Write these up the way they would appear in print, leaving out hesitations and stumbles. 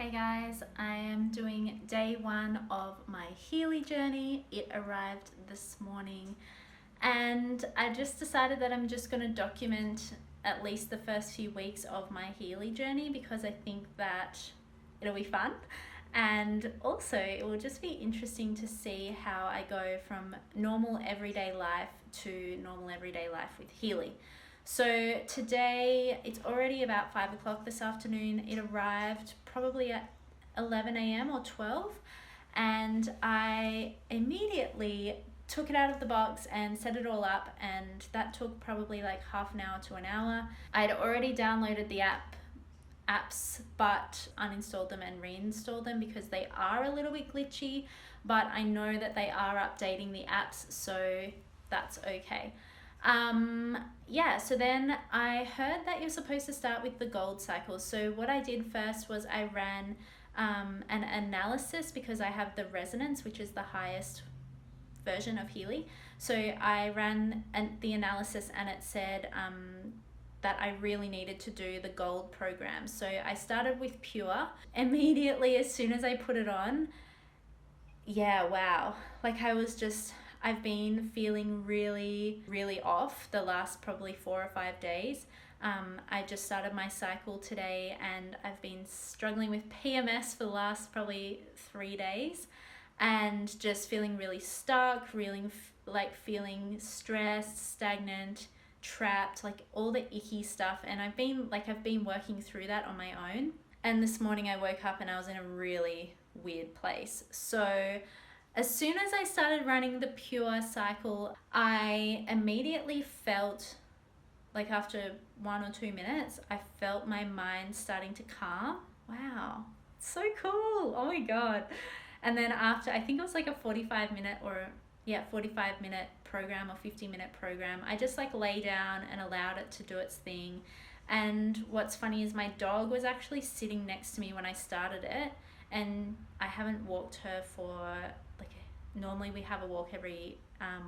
Hey guys, I am doing day one of my Healy journey. It arrived this morning and I just decided that I'm just going to document at least the first few weeks of my Healy journey because I think that it'll be fun, and also it will just be interesting to see how I go from normal everyday life to normal everyday life with Healy. So today, it's already about 5 o'clock this afternoon. It arrived probably at 11 a.m. or 12, and I immediately took it out of the box and set it all up, and that took probably like half an hour to an hour. I'd already downloaded the apps but uninstalled them and reinstalled them because they are a little bit glitchy, but I know that they are updating the apps, so that's okay. So then I heard that you're supposed to start with the gold cycle. So what I did first was I ran an analysis because I have the resonance, which is the highest version of Healy. So I ran the analysis and it said that I really needed to do the gold program. So I started with pure. Immediately as soon as I put it on, wow. I've been feeling really, really off the last probably 4 or 5 days. I just started my cycle today and I've been struggling with PMS for the last probably 3 days and just feeling really stuck, feeling stressed, stagnant, trapped, like all the icky stuff. And I've been working through that on my own. And this morning I woke up and I was in a really weird place. So as soon as I started running the pure cycle, I immediately felt, like after 1 or 2 minutes, I felt my mind starting to calm. Wow, so cool. Oh my God. And then after, I think it was like a 45-minute program or 50-minute program, I just lay down and allowed it to do its thing. And what's funny is my dog was actually sitting next to me when I started it, and I haven't walked her for normally we have a walk every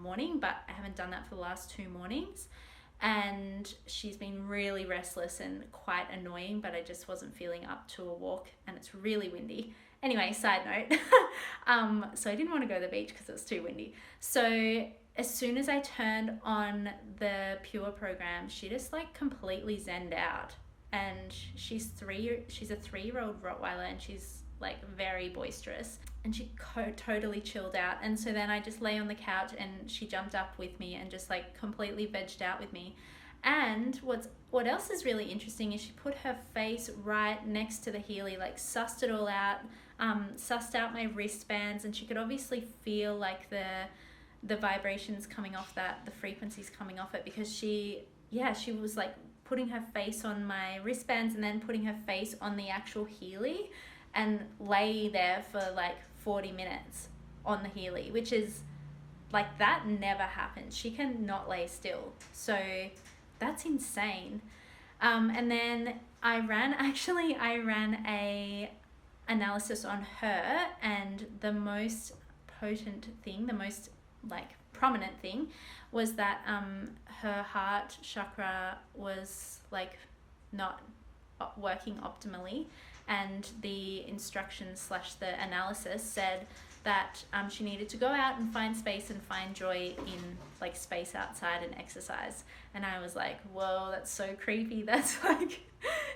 morning, but I haven't done that for the last 2 mornings, and she's been really restless and quite annoying, but I just wasn't feeling up to a walk, and it's really windy. Anyway, side note. So I didn't want to go to the beach because it was too windy. So as soon as I turned on the pure program, she just completely zenned out, and she's a 3-year-old Rottweiler, and she's very boisterous, and she totally chilled out. And so then I just lay on the couch and she jumped up with me and just completely vegged out with me. And what else is really interesting is she put her face right next to the Healy, sussed it all out, sussed out my wristbands, and she could obviously feel the vibrations coming off that, the frequencies coming off it, because she was putting her face on my wristbands and then putting her face on the actual Healy, and lay there for 40 minutes on the Healy, which is that never happens. She cannot lay still. So that's insane. And then I ran a analysis on her, and the most potent thing, the most prominent thing was that her heart chakra was not working optimally. And the instructions / the analysis said that she needed to go out and find space and find joy in space outside and exercise. And I was like, whoa, that's so creepy. That's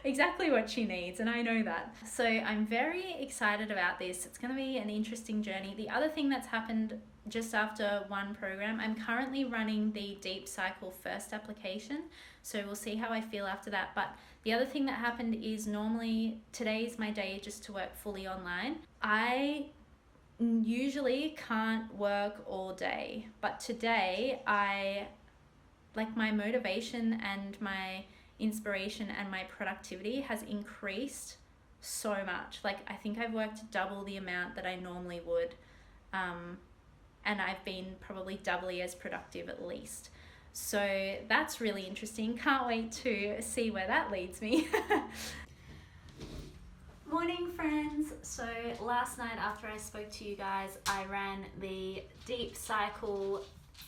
exactly what she needs, and I know that. So I'm very excited about this. It's going to be an interesting journey. The other thing that's happened just after one program, I'm currently running the deep cycle first application, so we'll see how I feel after that. But the other thing that happened is, normally today is my day just to work fully online. I usually can't work all day, but today my motivation and my inspiration and my productivity has increased so much. I think I've worked double the amount that I normally would, and I've been probably doubly as productive at least. So that's really interesting. Can't wait to see where that leads me. Morning, friends. So last night after I spoke to you guys, I ran the deep cycle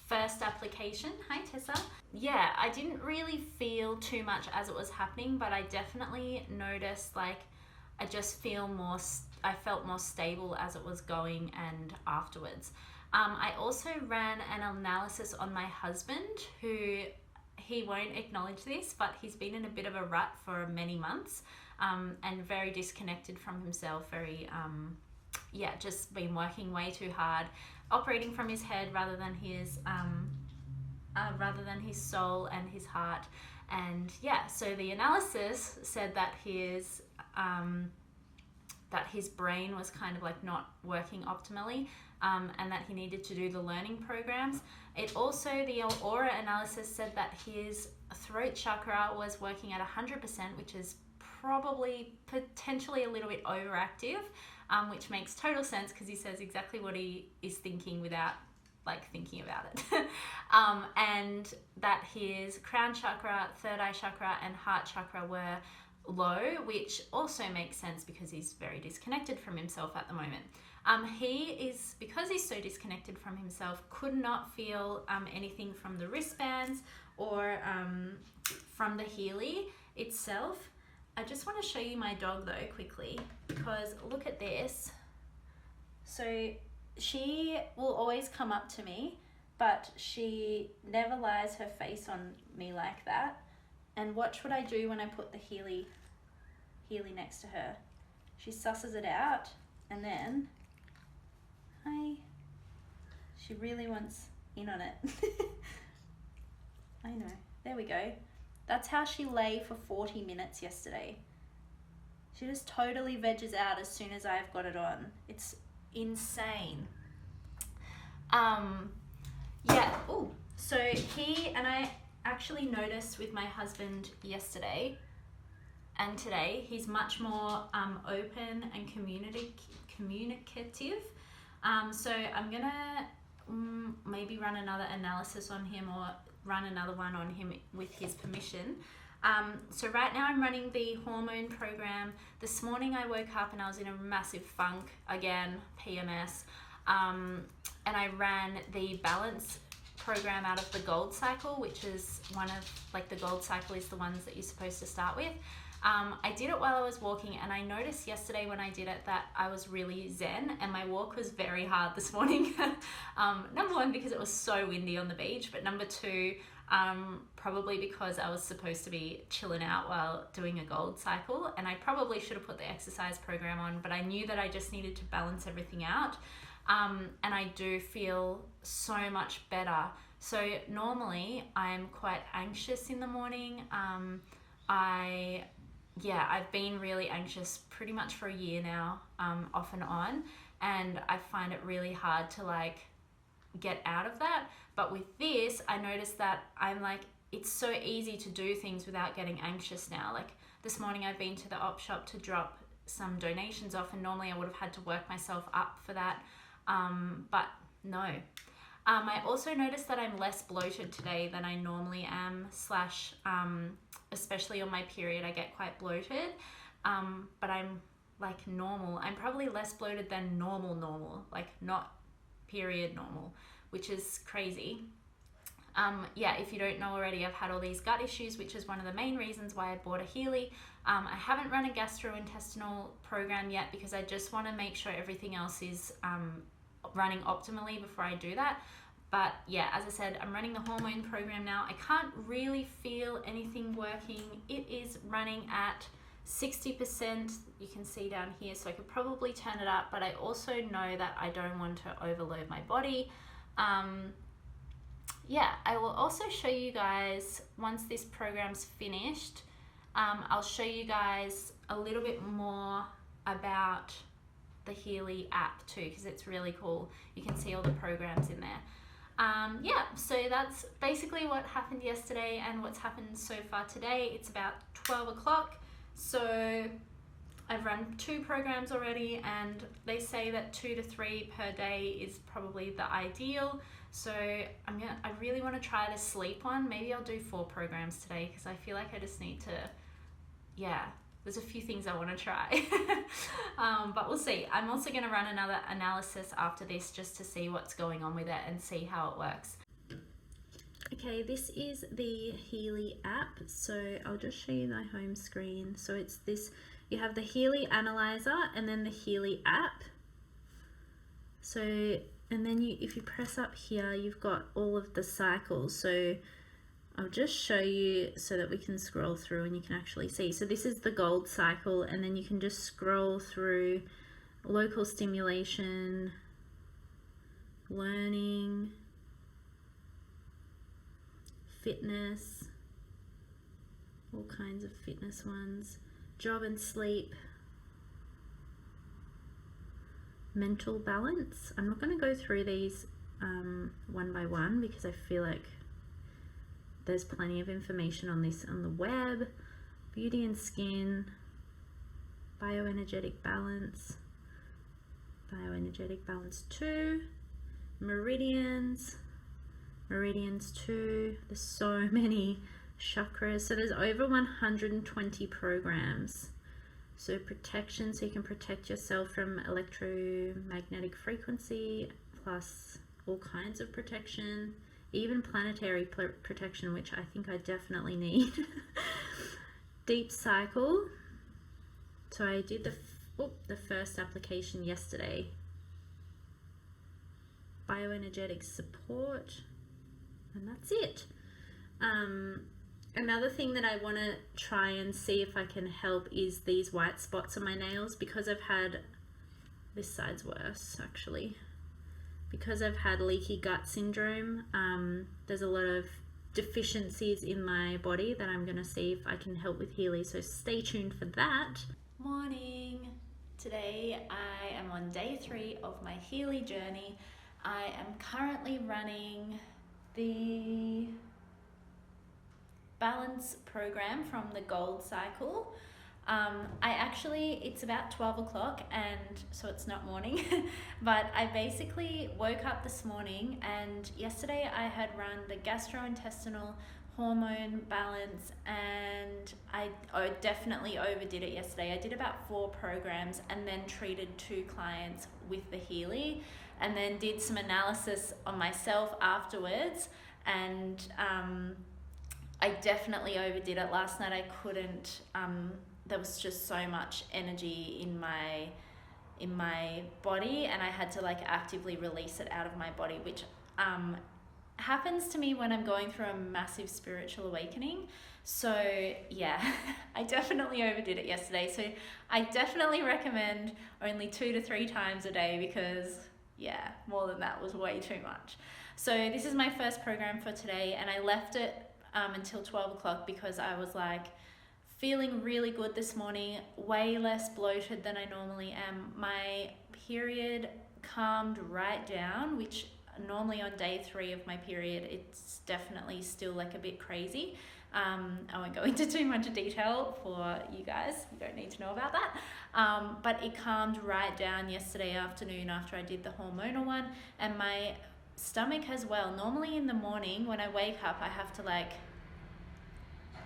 first application. Hi, Tessa. Yeah, I didn't really feel too much as it was happening, but I definitely noticed I just feel more, I felt more stable as it was going and afterwards. I also ran an analysis on my husband, who he won't acknowledge this, but he's been in a bit of a rut for many months, and very disconnected from himself, very, just been working way too hard, operating from his head rather than his soul and his heart. And so the analysis said that his brain was kind of like not working optimally, and that he needed to do the learning programs. It also, the aura analysis said that his throat chakra was working at 100%, which is probably potentially a little bit overactive, which makes total sense because he says exactly what he is thinking without thinking about it. And that his crown chakra, third eye chakra, and heart chakra were low, which also makes sense because he's very disconnected from himself at the moment. Because he's so disconnected from himself, could not feel anything from the wristbands or from the Healy itself. I just want to show you my dog though quickly, because look at this. So she will always come up to me, but she never lies her face on me like that. And watch what I do when I put the Healy next to her. She susses it out, and then, hi, she really wants in on it. I know, there we go. That's how she lay for 40 minutes yesterday. She just totally veggies out as soon as I've got it on. It's insane. So I actually noticed with my husband yesterday and today, he's much more open and communicative. So I'm gonna maybe run another analysis on him, or run another one on him with his permission. So right now I'm running the hormone program. This morning I woke up and I was in a massive funk again, PMS, and I ran the balance program out of the gold cycle, which is one of the gold cycle is the ones that you're supposed to start with. I did it while I was walking, and I noticed yesterday when I did it that I was really zen, and my walk was very hard this morning. Number one, because it was so windy on the beach, but number two, probably because I was supposed to be chilling out while doing a gold cycle, and I probably should have put the exercise program on, but I knew that I just needed to balance everything out. And I do feel so much better. So normally I'm quite anxious in the morning. I've been really anxious pretty much for a year now, off and on, and I find it really hard to get out of that. But with this, I noticed that it's so easy to do things without getting anxious now. This morning I've been to the op shop to drop some donations off, and normally I would have had to work myself up for that. But no. I also noticed that I'm less bloated today than I normally am, especially on my period, I get quite bloated. But I'm normal. I'm probably less bloated than normal, not period normal, which is crazy. If you don't know already, I've had all these gut issues, which is one of the main reasons why I bought a Healy. I haven't run a gastrointestinal program yet because I just want to make sure everything else is running optimally before I do that. But as I said, I'm running the hormone program now. I can't really feel anything working. It is running at 60%, you can see down here, so I could probably turn it up, but I also know that I don't want to overload my body. I will also show you guys, once this program's finished, I'll show you guys a little bit more about the Healy app too, because it's really cool. You can see all the programs in there. So that's basically what happened yesterday and what's happened so far today. It's about 12 o'clock. So I've run 2 programs already, and they say that 2 to 3 per day is probably the ideal. So I really want to try the sleep one. Maybe I'll do 4 programs today because I feel like I just need to, there's a few things I want to try. But we'll see. I'm also going to run another analysis after this just to see what's going on with it and see how it works. Okay, this is the Healy app. So I'll just show you my home screen. So it's this You have the Healy analyzer and then the Healy app. So, and then if you press up here, you've got all of the cycles. So I'll just show you so that we can scroll through and you can actually see. So this is the gold cycle, and then you can just scroll through local stimulation, learning, fitness, all kinds of fitness ones, job and sleep, mental balance. I'm not going to go through these one by one because I feel like there's plenty of information on this on the web. Beauty and skin, bioenergetic balance 2, meridians 2. There's so many chakras. So there's over 120 programs. So protection, so you can protect yourself from electromagnetic frequency, plus all kinds of protection, even planetary protection, which I think I definitely need. Deep cycle. So I did the first application yesterday. Bioenergetic support, and that's it. Another thing that I want to try and see if I can help is these white spots on my nails, because I've had, this side's worse actually, because I've had leaky gut syndrome. There's a lot of deficiencies in my body that I'm going to see if I can help with Healy, so stay tuned for that. Morning. Today I am on day 3 of my Healy journey. I am currently running the balance program from the gold cycle. It's about 12 o'clock, and so it's not morning, but I basically woke up this morning, and yesterday I had run the gastrointestinal hormone balance, and I definitely overdid it yesterday. I did about 4 programs and then treated 2 clients with the Healy, and then did some analysis on myself afterwards, and I definitely overdid it. Last night I couldn't, there was just so much energy in my body, and I had to like actively release it out of my body, which happens to me when I'm going through a massive spiritual awakening. So yeah, I definitely overdid it yesterday. So I definitely recommend only 2 to 3 times a day, because yeah, more than that was way too much. So this is my first program for today, and I left it until 12 o'clock because I was like feeling really good this morning, way less bloated than I normally am. My period calmed right down, which normally on day 3 of my period, it's definitely still like a bit crazy. I won't go into too much detail for you guys, you don't need to know about that. But it calmed right down yesterday afternoon after I did the hormonal one, and my stomach as well. Normally in the morning when I wake up, I have to like,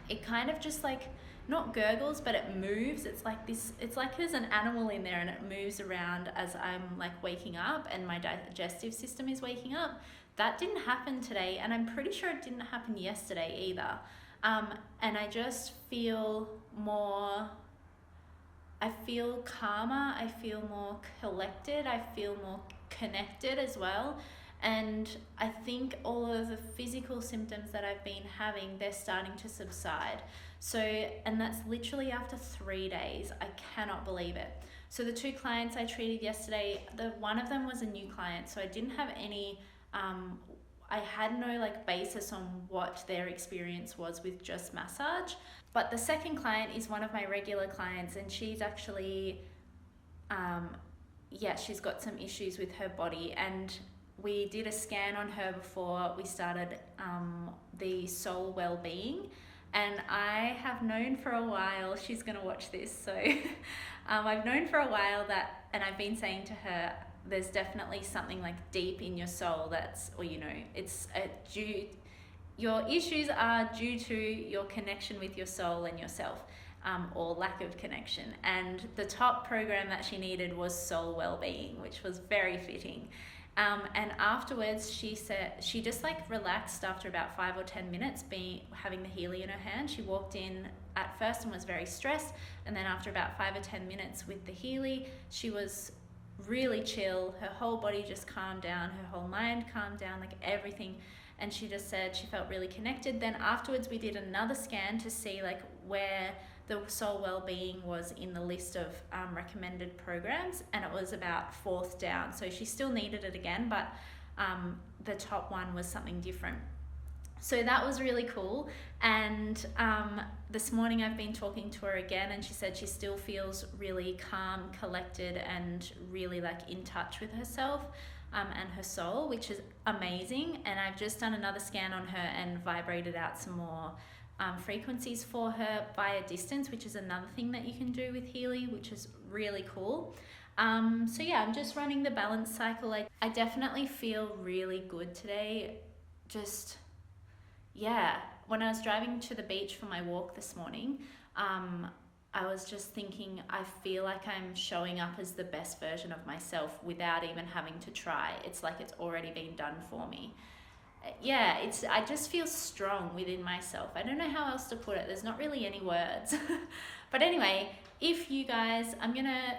it kind of just like, not gurgles, but it moves. It's like this, it's like there's an animal in there and it moves around as I'm like waking up and my digestive system is waking up. That didn't happen today, and I'm pretty sure it didn't happen yesterday either. And I just feel more, I feel calmer, I feel more collected, I feel more connected as well. And I think all of the physical symptoms that I've been having, they're starting to subside. So, and that's literally after 3 days. I cannot believe it. So the 2 clients I treated yesterday, one of them was a new client, so I didn't have any, I had no like basis on what their experience was with just massage. But the second client is one of my regular clients, and she's actually, she's got some issues with her body, and we did a scan on her before we started the soul well-being, and I have known for a while, she's going to watch this, so I've known for a while that, and I've been saying to her, there's definitely something like deep in your soul that's, or it's your issues are due to your connection with your soul and yourself, or lack of connection. And the top program that she needed was soul well-being, which was very fitting. And afterwards she said she just like relaxed after about 5 or 10 minutes having the Healy in her hand. She walked in at first and was very stressed, and then after about 5 or 10 minutes with the Healy, she was really chill. Her whole body just calmed down, her whole mind calmed down, like everything. And she just said she felt really connected. Then afterwards we did another scan to see like where the soul well-being was in the list of recommended programs, and it was about 4th down. So she still needed it again, but the top one was something different. So that was really cool. And this morning I've been talking to her again, and she said she still feels really calm, collected, and really like in touch with herself and her soul, which is amazing. And I've just done another scan on her and vibrated out some more frequencies for her via distance, which is another thing that you can do with Healy, which is really cool. So yeah, I'm just running the balance cycle. I definitely feel really good today. Just, yeah, when I was driving to the beach for my walk this morning, I was just thinking, I feel like I'm showing up as the best version of myself without even having to try. It's like it's already been done for me. Yeah, I just feel strong within myself. I don't know how else to put it. There's not really any words. But anyway, if you guys, I'm gonna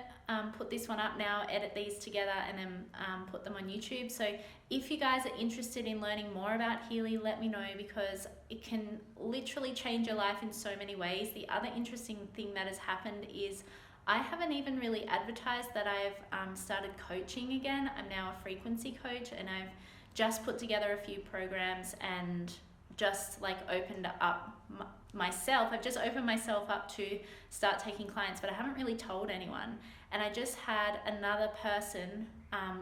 put this one up now, edit these together, and then put them on YouTube. So if you guys are interested in learning more about Healy, let me know, because it can literally change your life in so many ways. The other interesting thing that has happened is I haven't even really advertised that I've started coaching again. I'm now a frequency coach, and I've just put together a few programs and just like opened up myself. I've just opened myself up to start taking clients, but I haven't really told anyone. And I just had another person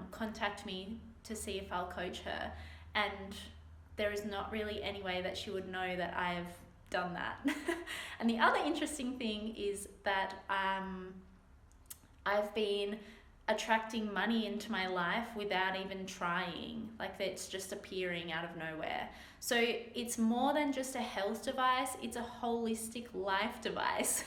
contact me to see if I'll coach her, and there is not really any way that she would know that I've done that. And the other interesting thing is that I've been attracting money into my life without even trying. Like, it's just appearing out of nowhere. So it's more than just a health device, it's a holistic life device.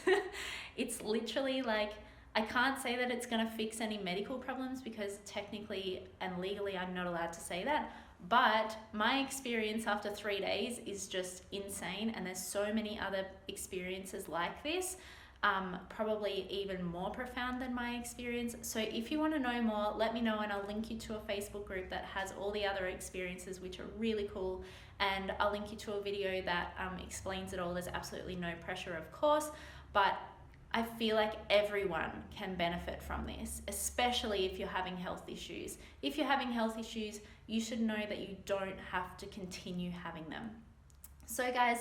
It's literally like, I can't say that it's going to fix any medical problems, because technically and legally I'm not allowed to say that, but my experience after 3 days is just insane, and there's so many other experiences like this. Probably even more profound than my experience. So if you want to know more, let me know, and I'll link you to a Facebook group that has all the other experiences, which are really cool, and I'll link you to a video that explains it all. There's absolutely no pressure, of course, but I feel like everyone can benefit from this, especially if you're having health issues. If you're having health issues, you should know that you don't have to continue having them. So guys,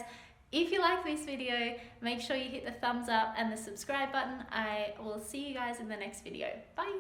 if you like this video, make sure you hit the thumbs up and the subscribe button. I will see you guys in the next video. Bye.